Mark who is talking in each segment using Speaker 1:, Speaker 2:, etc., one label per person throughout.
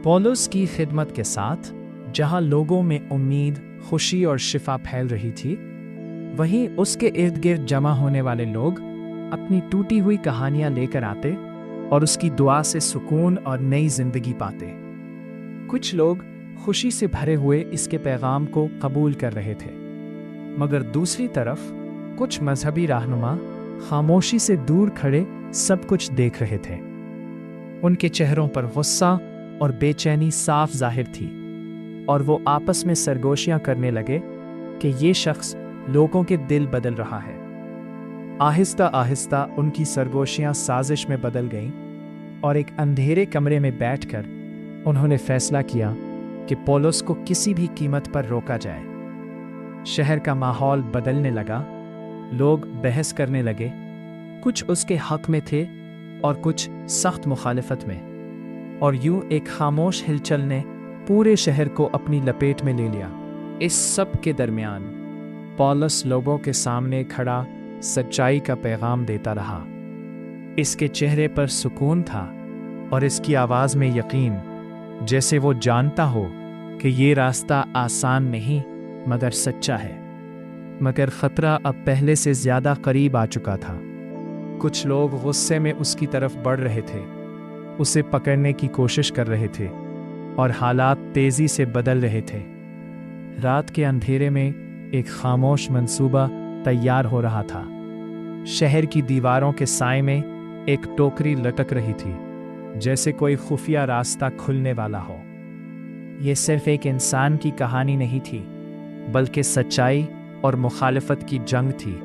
Speaker 1: Police کی خدمت کے ساتھ جہاں لوگوں میں امید، خوشی اور شفا پھیل رہی تھی، وہیں اس کے ارد گرد جمع ہونے والے لوگ اپنی ٹوٹی ہوئی کہانیاں لے کر آتے اور اس کی دعا سے سکون اور نئی زندگی پاتے۔ کچھ لوگ خوشی سے بھرے ہوئے اس کے پیغام کو قبول کر رہے تھے، مگر دوسری طرف کچھ مذہبی رہنما خاموشی سے دور کھڑے سب کچھ دیکھ رہے تھے۔ ان کے چہروں پر غصہ اور بے چینی صاف ظاہر تھی، اور وہ آپس میں سرگوشیاں کرنے لگے کہ یہ شخص لوگوں کے دل بدل رہا ہے۔ آہستہ آہستہ ان کی سرگوشیاں سازش میں بدل گئیں، اور ایک اندھیرے کمرے میں بیٹھ کر انہوں نے فیصلہ کیا کہ پولس کو کسی بھی قیمت پر روکا جائے۔ شہر کا ماحول بدلنے لگا، لوگ بحث کرنے لگے، کچھ اس کے حق میں تھے اور کچھ سخت مخالفت میں، اور یوں ایک خاموش ہلچل نے پورے شہر کو اپنی لپیٹ میں لے لیا۔ اس سب کے درمیان پولس لوگوں کے سامنے کھڑا سچائی کا پیغام دیتا رہا۔ اس کے چہرے پر سکون تھا اور اس کی آواز میں یقین، جیسے وہ جانتا ہو کہ یہ راستہ آسان نہیں مگر سچا ہے۔ مگر خطرہ اب پہلے سے زیادہ قریب آ چکا تھا۔ کچھ لوگ غصے میں اس کی طرف بڑھ رہے تھے، اسے پکڑنے کی کوشش کر رہے تھے، اور حالات تیزی سے بدل رہے تھے۔ رات کے اندھیرے میں ایک خاموش منصوبہ تیار ہو رہا تھا۔ شہر کی دیواروں کے سائے میں ایک ٹوکری لٹک رہی تھی، جیسے کوئی خفیہ راستہ کھلنے والا ہو۔ یہ صرف ایک انسان کی کہانی نہیں تھی، بلکہ سچائی اور مخالفت کی جنگ تھی،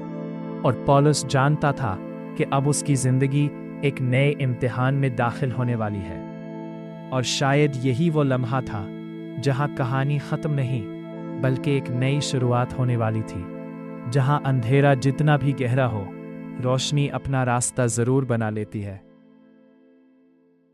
Speaker 1: اور پولس جانتا تھا کہ اب اس کی زندگی ایک نئے امتحان میں داخل ہونے والی ہے۔ اور شاید یہی وہ لمحہ تھا جہاں کہانی ختم نہیں بلکہ ایک نئی شروعات ہونے والی تھی، جہاں اندھیرا جتنا بھی گہرا ہو، روشنی اپنا راستہ ضرور بنا لیتی ہے۔